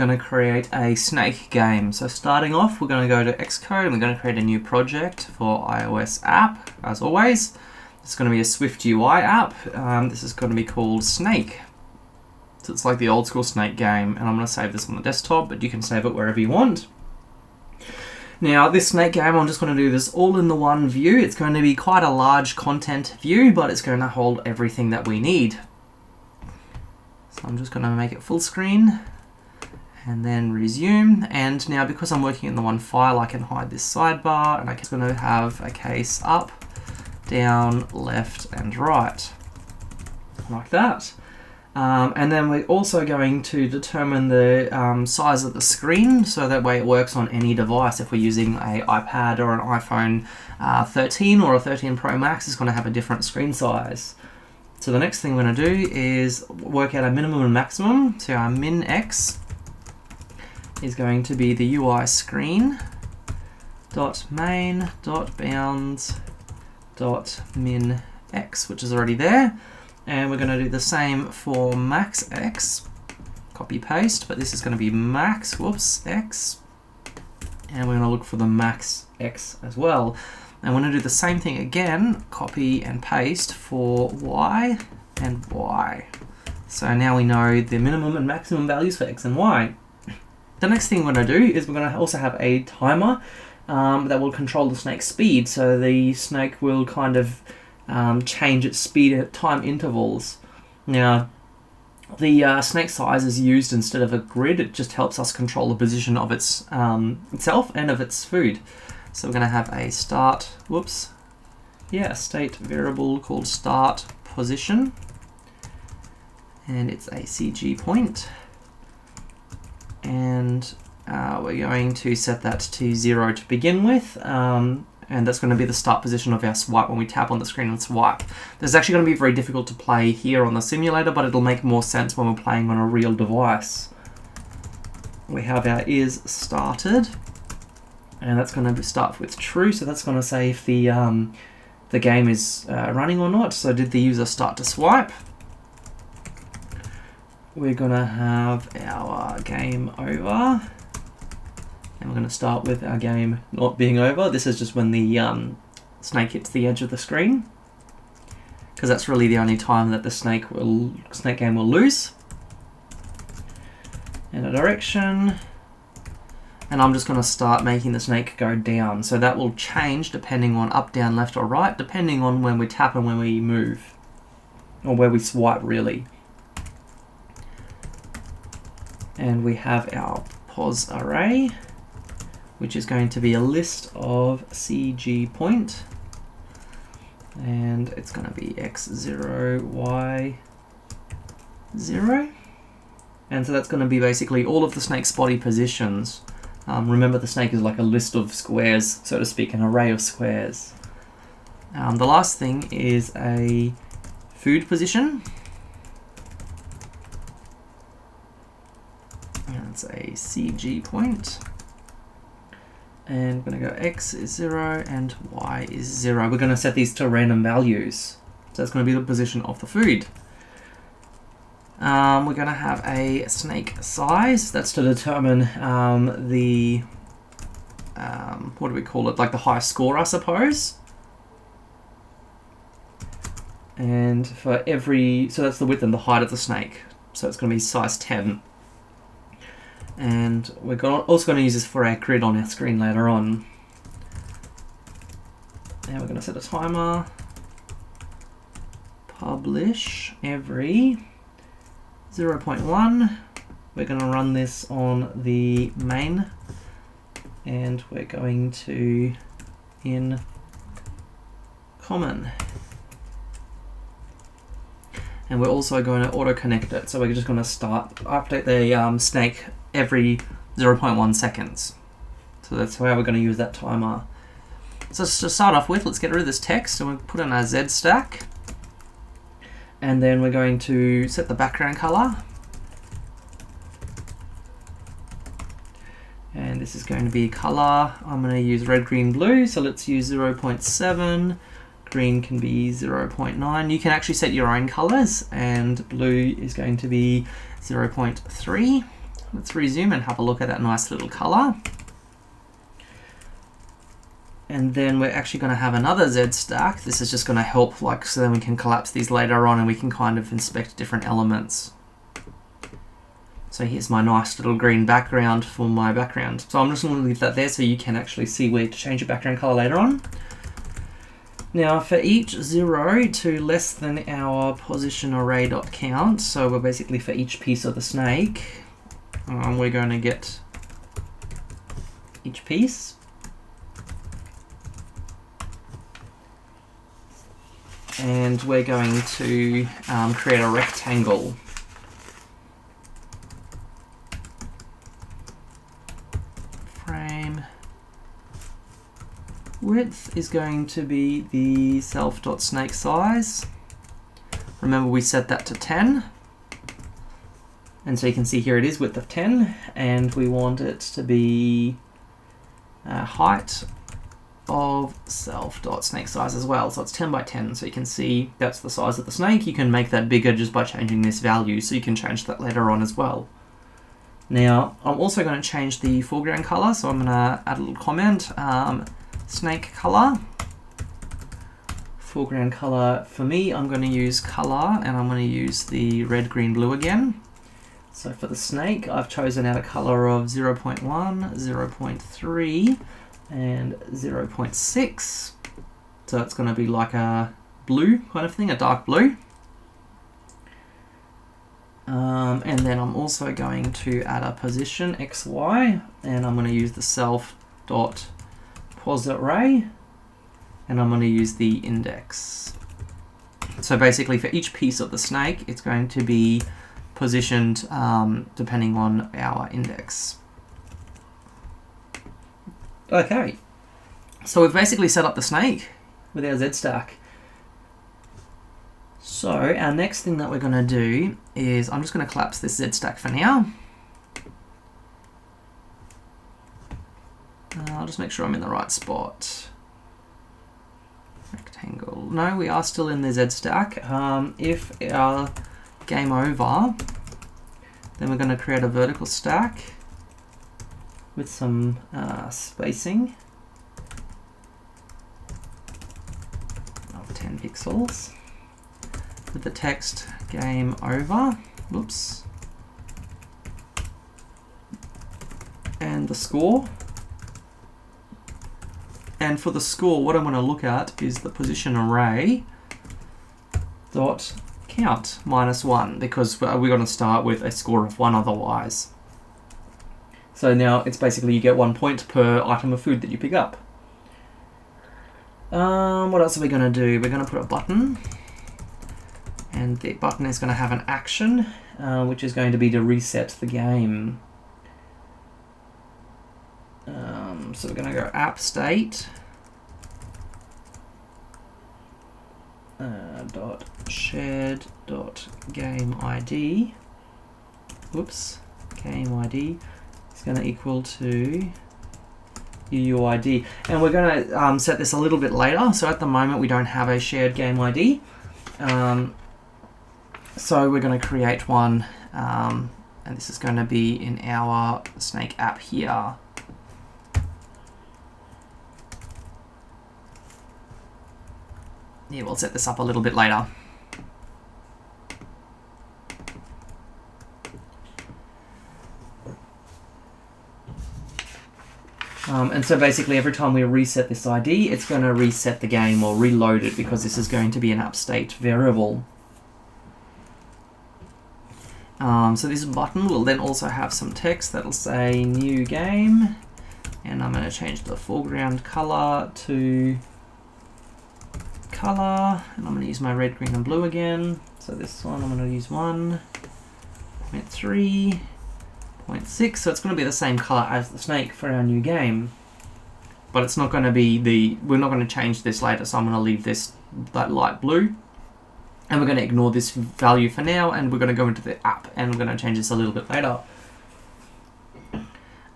Going to create a snake game. So starting off, we're going to go to Xcode and we're going to create a new project for iOS app. As always, it's going to be a SwiftUI app. This is going to be called Snake. So it's like the old school Snake game, and I'm going to save this on the desktop, but you can save it wherever you want. Now this Snake game, I'm just going to do this all in the one view. It's going to be quite a large content view, but it's going to hold everything that we need. So I'm just going to make it full screen and then resume. And now because I'm working in the one file, I can hide this sidebar, and I'm going to have a case up, down, left, and right, like that. And then we're also going to determine the size of the screen, so that way it works on any device. If we're using an iPad or an iPhone 13 or a 13 Pro Max, it's going to have a different screen size. So the next thing we're going to do is work out a minimum and maximum. So our min x is going to be the UI screen dot main dot bounds dot min x, which is already there. And we're going to do the same for max x, copy paste, but this is going to be max, x, and we're going to look for the max x as well. And we're going to do the same thing again, copy and paste for y and y. So now we know the minimum and maximum values for x and y. The next thing we're going to do is we're going to also have a timer that will control the snake's speed. So the snake will kind of change its speed at time intervals. Now, the snake size is used instead of a grid. It just helps us control the position of its itself and of its food. So we're going to have a state variable called start position, and it's a CG point. And we're going to set that to 0 to begin with, and that's going to be the start position of our swipe when we tap on the screen and swipe. This is actually going to be very difficult to play here on the simulator, but it'll make more sense when we're playing on a real device. We have our is started, and that's going to start with true, so that's going to say if the game is running or not. So did the user start to swipe? We're going to have our game over, and we're going to start with our game not being over. This is just when the snake hits the edge of the screen, because that's really the only time that the snake game will lose. And a direction, and I'm just going to start making the snake go down. So that will change depending on up, down, left, or right, depending on when we tap and when we move, or where we swipe really. And we have our pos array, which is going to be a list of CG point, and it's going to be x0, y0, and so that's going to be basically all of the snake's body positions. Remember, the snake is like a list of squares, so to speak, an array of squares. The last thing is a food position. That's a CG point. And we're going to go x is 0 and y is 0. We're going to set these to random values. So that's going to be the position of the food. We're going to have a snake size. That's to determine the, what do we call it? Like the high score, I suppose. And for every, so that's the width and the height of the snake. So it's going to be size 10. And we're also going to use this for our grid on our screen later on. Now we're going to set a timer. Publish every 0.1. We're going to run this on the main, and we're going to in common. And we're also going to auto connect it. So we're just going to update the snake every 0.1 seconds. So that's how we're going to use that timer. So to start off with, let's get rid of this text, and we'll put in our Z stack. And then we're going to set the background color. And this is going to be color. I'm going to use red, green, blue. So let's use 0.7. Green can be 0.9. You can actually set your own colors, and blue is going to be 0.3. let's resume and have a look at that nice little color. And then we're actually going to have another Z stack. This is just going to help, like, so then we can collapse these later on and we can kind of inspect different elements. So here's my nice little green background for my background. So I'm just going to leave that there so you can actually see where to change your background color later on. Now for each 0 to less than our position array.count, so we're basically for each piece of the snake, we're going to get each piece. And we're going to create a rectangle. Frame width is going to be the self.snake size. Remember, we set that to 10. And so you can see here it is width of 10, and we want it to be height of self.snake size as well. So it's 10 by 10, so you can see that's the size of the snake. You can make that bigger just by changing this value, so you can change that later on as well. Now, I'm also going to change the foreground color, so I'm going to add a little comment, snake color. Foreground color, for me, I'm going to use color, and I'm going to use the red, green, blue again. So for the snake, I've chosen out a color of 0.1, 0.3, and 0.6. So it's going to be like a blue kind of thing, a dark blue. And then I'm also going to add a position XY, and I'm going to use the self.posArray, and I'm going to use the index. So basically for each piece of the snake, it's going to be positioned depending on our index. Okay, so we've basically set up the snake with our Z stack. So our next thing that we're going to do is, I'm just going to collapse this Z stack for now. I'll just make sure I'm in the right spot. Rectangle. No, we are still in the Z stack. If our game over, then we're going to create a vertical stack with some spacing of 10 pixels with the text game over, whoops, and the score. And for the score, what I'm going to look at is the position array dot count -1, because we're going to start with a score of 1 otherwise. So now it's basically you get 1 point per item of food that you pick up. What else are we going to do? We're going to put a button, and the button is going to have an action, which is going to be to reset the game. So we're going to go app state dot shared dot game ID. Whoops, game ID is going to equal to UUID, and we're going to set this a little bit later. So at the moment we don't have a shared game ID, so we're going to create one, and this is going to be in our snake app here. Yeah, we'll set this up a little bit later. And so basically every time we reset this ID, it's going to reset the game or reload it, because this is going to be an app state variable. So this button will then also have some text that'll say new game, and I'm going to change the foreground color to color, and I'm going to use my red, green, and blue again. So this one I'm going to use 1.3, 0.6, so it's going to be the same color as the snake for our new game, but it's not going to be we're not going to change this later, so I'm going to leave this that light blue, and we're going to ignore this value for now, and we're going to go into the app, and we're going to change this a little bit later.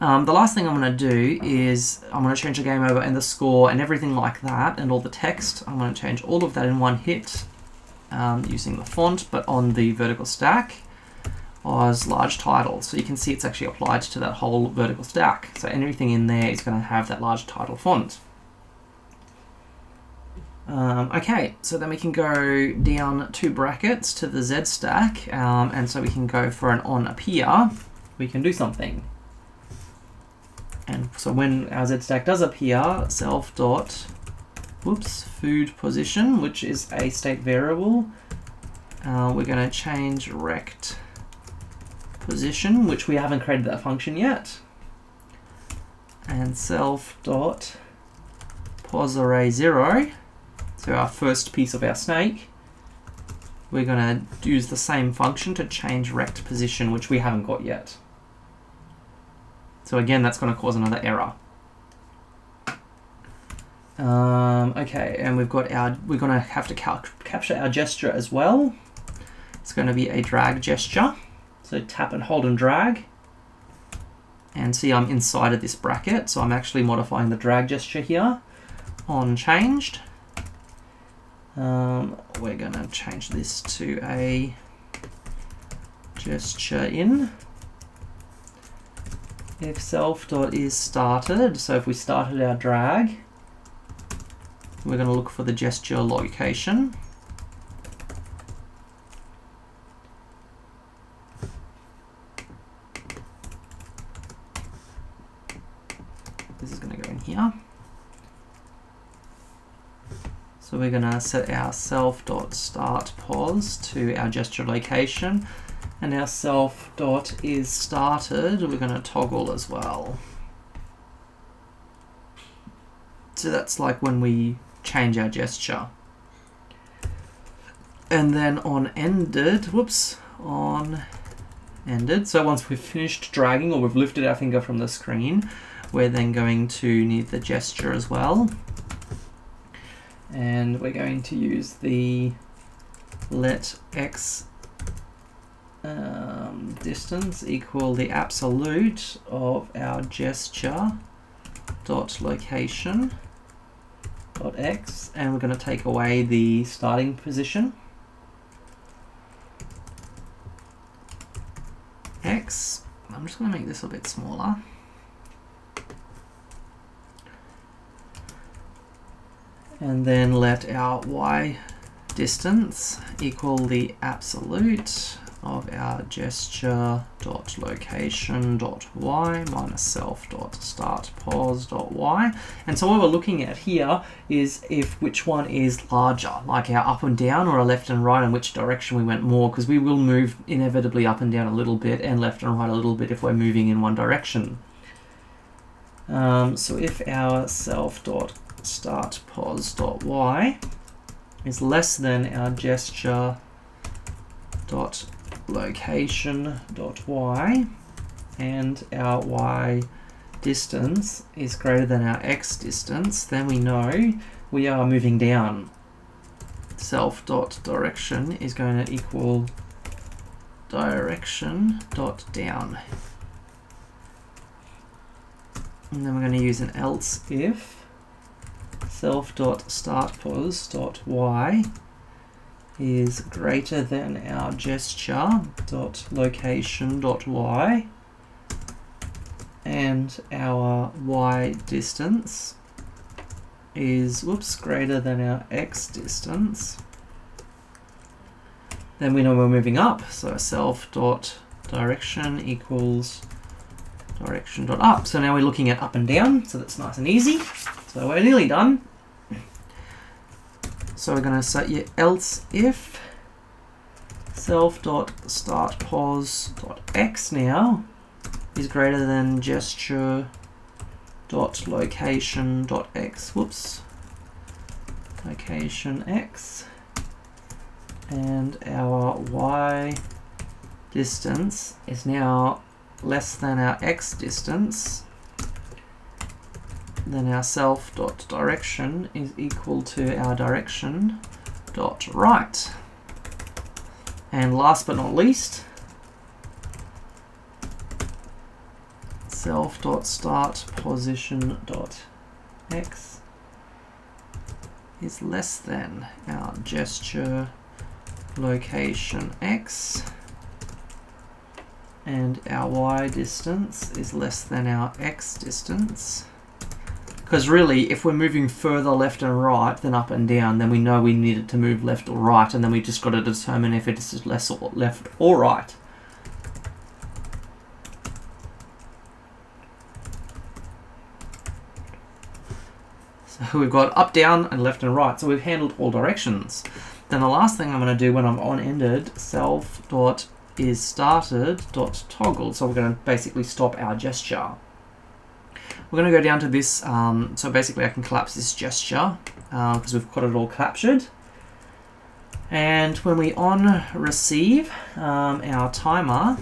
The last thing I'm going to do is I'm going to change the game over and the score and everything like that, and all the text. I'm going to change all of that in one hit using the font, but on the vertical stack. as large title. So you can see it's actually applied to that whole vertical stack. So anything in there is going to have that large title font. Okay, so then we can go down 2 brackets to the Z stack, and so we can go for an on appear, we can do something. And so when our Z stack does appear, self dot, food position, which is a state variable, we're going to change rect position, which we haven't created that function yet, and self dot pos array 0. So our first piece of our snake, we're going to use the same function to change rect position, which we haven't got yet. So again, that's going to cause another error. Okay, and we're going to have to capture our gesture as well. It's going to be a drag gesture. So tap and hold and drag. And see, I'm inside of this bracket, so I'm actually modifying the drag gesture here on changed. We're going to change this to a gesture in. If self.is started, so if we started our drag, we're going to look for the gesture location. This is going to go in here. So we're going to set our self.startPos to our gesture location, and our self.is started, we're going to toggle as well. So that's like when we change our gesture. And then on ended, on ended. So once we've finished dragging, or we've lifted our finger from the screen, we're then going to need the gesture as well. And we're going to use the let x distance equal the absolute of our gesture dot location dot x, and we're going to take away the starting position x. I'm just going to make this a bit smaller. And then let our y distance equal the absolute of our gesture dot location dot y minus self dot start pos dot y. And so what we're looking at here is if which one is larger, like our up and down or our left and right, and which direction we went more, because we will move inevitably up and down a little bit and left and right a little bit if we're moving in one direction. So if our self dot start pos dot y is less than our gesture dot location dot y, and our y distance is greater than our x distance, then we know we are moving down. Self dot direction is going to equal direction dot down. And then we're going to use an else if self.startPos.y is greater than our gesture.location.y, and our y distance is greater than our x distance. Then we know we're moving up, so self.direction equals direction.up. So now we're looking at up and down, so that's nice and easy. So we're nearly done. So we're going to say else if self.startPos.x now is greater than gesture.location.x. Location x, and our y distance is now less than our x distance, then our self.direction is equal to our direction.right. And last but not least, self.startPosition.x is less than our gesture location x, and our y distance is less than our x distance. Because really, if we're moving further left and right than up and down, then we know we need it to move left or right, and then we just got to determine if it's less or left or right. So we've got up, down, and left and right. So we've handled all directions. Then the last thing I'm going to do when I'm on-ended, self.isStarted.toggle. So we're going to basically stop our gesture. We're going to go down to this, so basically I can collapse this gesture because we've got it all captured. And when we on receive our timer,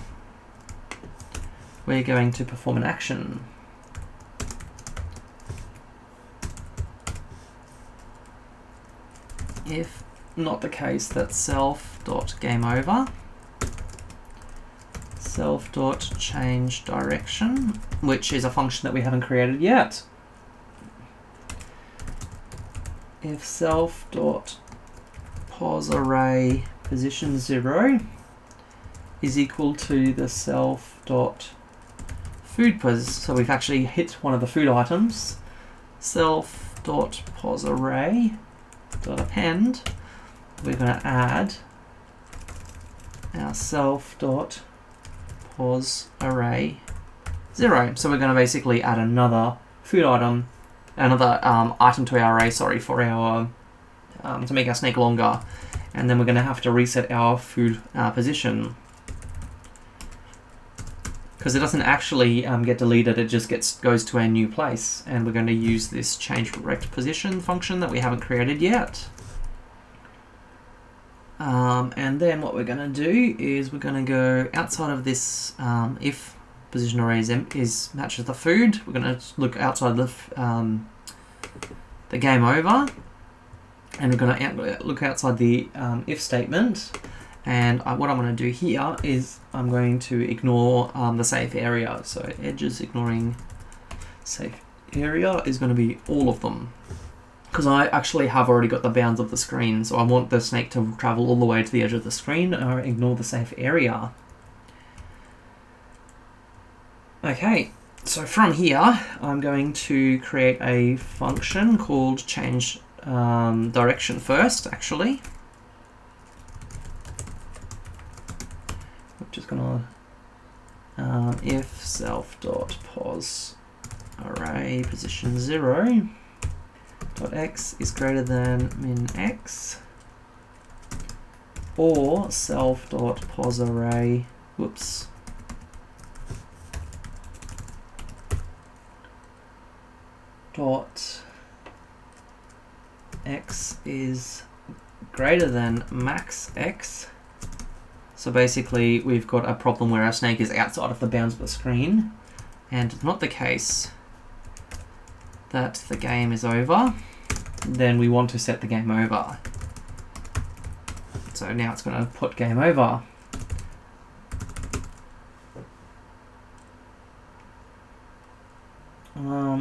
we're going to perform an action. If not the case, that's self.gameOver. Self.change direction, which is a function that we haven't created yet. If self.posArray position 0 is equal to the self.food so we've actually hit one of the food items. Self.posArray.append, we're going to add our self.posArray 0. So we're going to basically add another food item, another item to our array, sorry, for our to make our snake longer, and then we're going to have to reset our food position because it doesn't actually get deleted; it just goes to a new place, and we're going to use this change correct position function that we haven't created yet. And then what we're going to do is we're going to go outside of this if position array matches the food. We're going to look outside the game over, and we're going to look outside the if statement. And what I'm going to do here is I'm going to ignore the safe area. So edges ignoring safe area is going to be all of them, because I actually have already got the bounds of the screen, so I want the snake to travel all the way to the edge of the screen or ignore the safe area. Okay, so from here I'm going to create a function called change direction first, actually. I'm just gonna if self.posArray position 0 x is greater than min x, or self.posArray dot x is greater than max x. So basically we've got a problem where our snake is outside of the bounds of the screen, and it's not the case that the game is over, then we want to set the game over. So now it's going to put game over.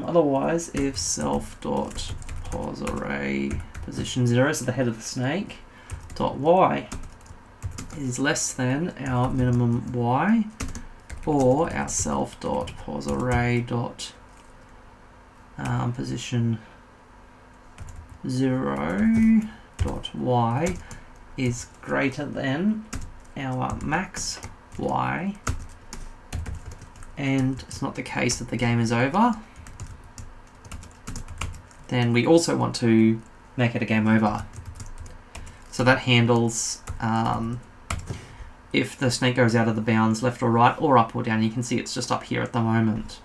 Otherwise, if self.posArray position 0, so the head of the snake, dot y is less than our minimum y, or our self.posArray dot position 0 dot y is greater than our max y, and it's not the case that the game is over, then we also want to make it a game over. So that handles if the snake goes out of the bounds left or right or up or down. You can see it's just up here at the moment.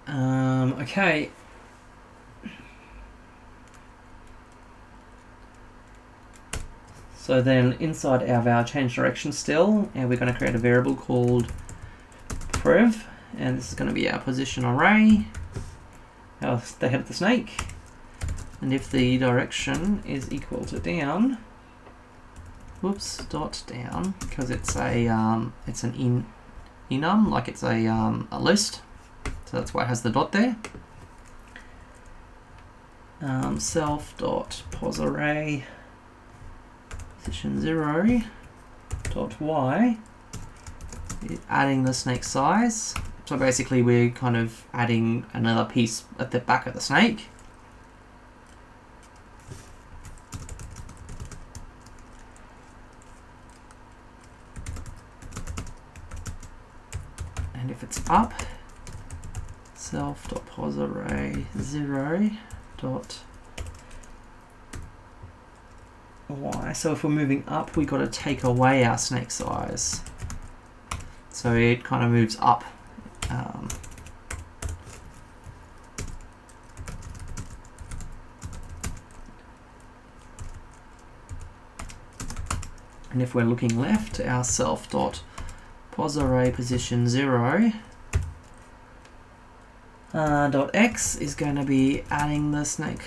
Okay. So then inside our change direction still, and we're going to create a variable called prev, and this is going to be our position array, the head of the snake, and if the direction is equal to down, dot down, because it's a it's an enum, like it's a list, so that's why it has the dot there. Self dot posArray position 0 dot y, adding the snake size. So basically we're kind of adding another piece at the back of the snake. And if it's up, self.posArray 0 dot y. So if we're moving up, we've got to take away our snake size. So it kind of moves up. And if we're looking left, our self.posArray position 0 dot x is going to be adding the snake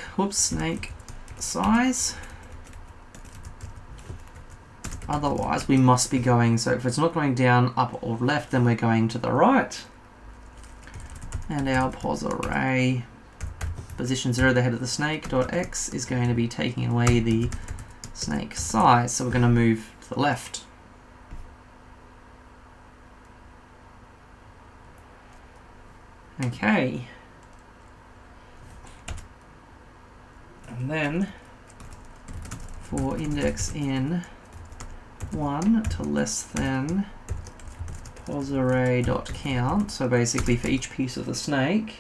size. Otherwise, we must be going, so if it's not going down, up, or left, then we're going to the right. And our posArray position 0, the head of the snake, dot x is going to be taking away the snake size. So we're going to move to the left. Okay. And then for index in 1 to less than posArray.count. So basically for each piece of the snake,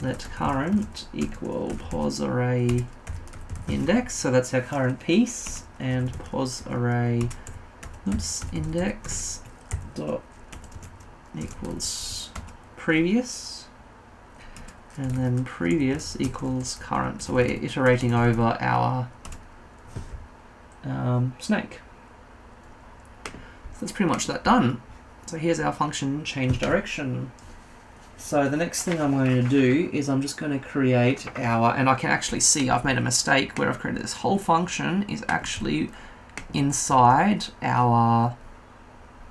let current equal posArray index. So that's our current piece, and posArray index dot equals previous, and then previous equals current. So we're iterating over our snake. That's pretty much that done. So here's our function change direction. So the next thing I'm going to do is I'm just going to create our, and I can actually see I've made a mistake where I've created this whole function is actually inside our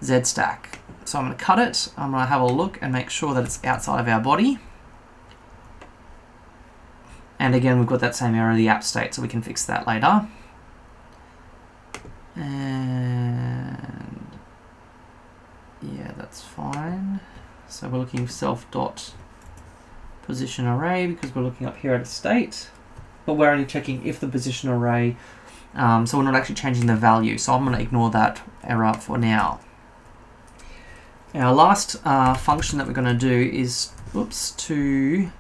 Z stack. So I'm going to cut it, I'm going to have a look and make sure that it's outside of our body. And again, we've got that same error, the app state, so we can fix that later. And yeah, that's fine. So we're looking for self.position array because we're looking up here at a state, but we're only checking if the position array, so we're not actually changing the value. So I'm going to ignore that error for now. Our last function that we're going to do is, if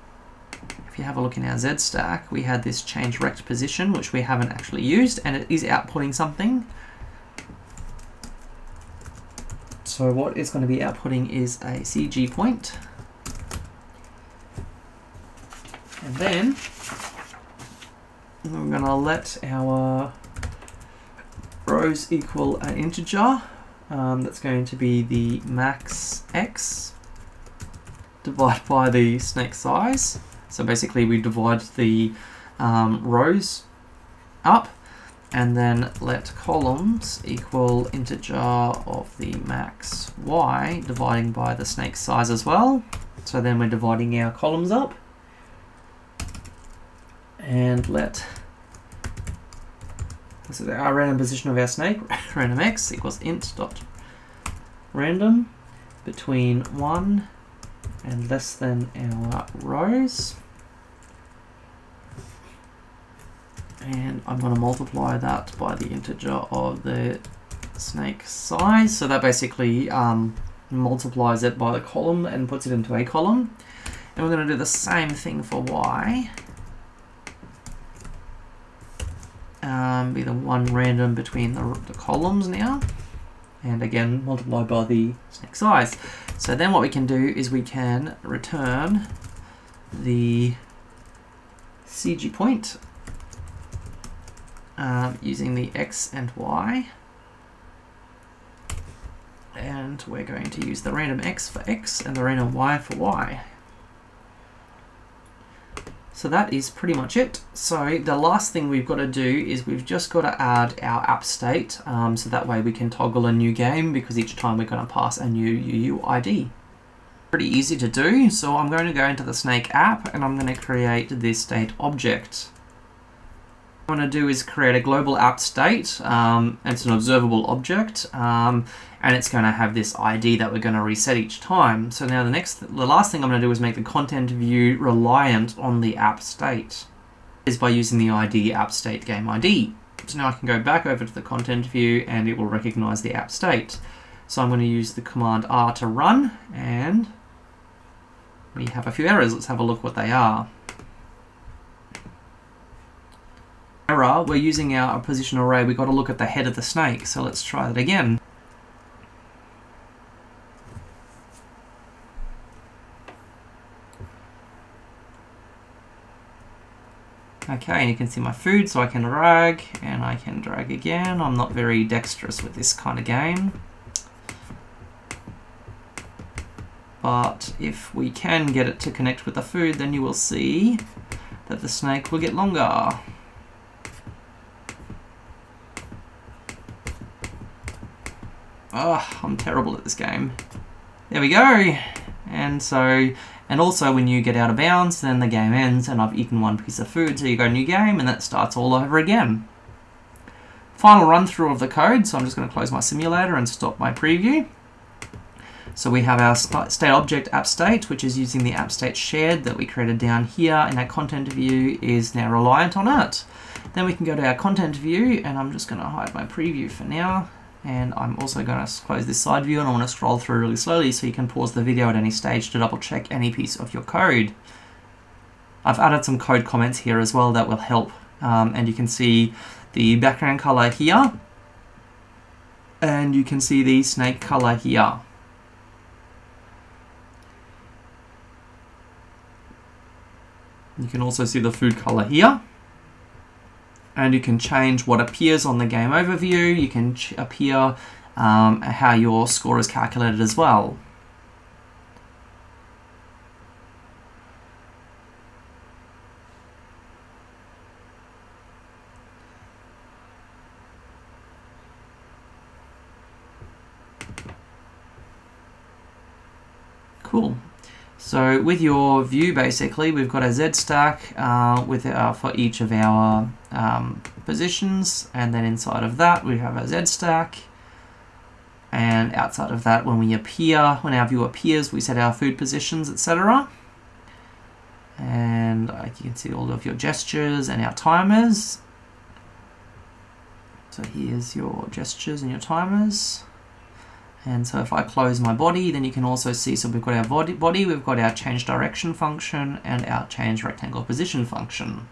you have a look in our Z stack, we had this change rect position, which we haven't actually used, and it is outputting something. So what it's going to be outputting is a CG point. And then we're going to let our rows equal an integer. That's going to be the max x divided by the snake size. So basically we divide the rows up, and then let columns equal integer of the max y dividing by the snake size as well. So then we're dividing our columns up, and let, this is our random position of our snake, random x equals int dot random between 1 and less than our rows. And I'm going to multiply that by the integer of the snake size. So that basically multiplies it by the column and puts it into a column. And we're going to do the same thing for y. Be the one random between the columns now. And again, multiply by the snake size. So then what we can do is we can return the CG point using the x and y, and we're going to use the random x for x and the random y for y. So that is pretty much it. So the last thing we've got to do is we've just got to add our app state, so that way we can toggle a new game, because each time we're going to pass a new UUID. Pretty easy to do. So I'm going to go into the snake app and I'm going to create this state object. What I want to do is create a global app state. It's an observable object, and it's going to have this ID that we're going to reset each time. So now the last thing I'm going to do is make the content view reliant on the app state, is by using the ID app state game ID. So now I can go back over to the content view and it will recognize the app state. So I'm going to use the command R to run, and we have a few errors. Let's have a look what they are. Error, we're using our position array. We've got to look at the head of the snake. So let's try that again. Okay, and you can see my food, so I can drag, and I can drag again. I'm not very dexterous with this kind of game. But if we can get it to connect with the food, then you will see that the snake will get longer. Oh, I'm terrible at this game. There we go. And also when you get out of bounds, then the game ends and I've eaten one piece of food, so you go new game and that starts all over again. Final run through of the code, so I'm just going to close my simulator and stop my preview. So we have our state object app state, which is using the app state shared that we created down here, and our content view is now reliant on it. Then we can go to our content view, and I'm just going to hide my preview for now. And I'm also going to close this side view, and I want to scroll through really slowly so you can pause the video at any stage to double check any piece of your code. I've added some code comments here as well that will help, and you can see the background color here, and you can see the snake color here. You can also see the food color here. And you can change what appears on the game overview. You can appear how your score is calculated as well. Cool. So with your view, basically, we've got a Z stack for each of our positions, and then inside of that we have a Z stack, and outside of that, when our view appears, we set our food positions, etc. And you can see all of your gestures and our timers. So here's your gestures and your timers. And so if I close my body, then you can also see, so we've got our body, we've got our change direction function and our change rectangle position function.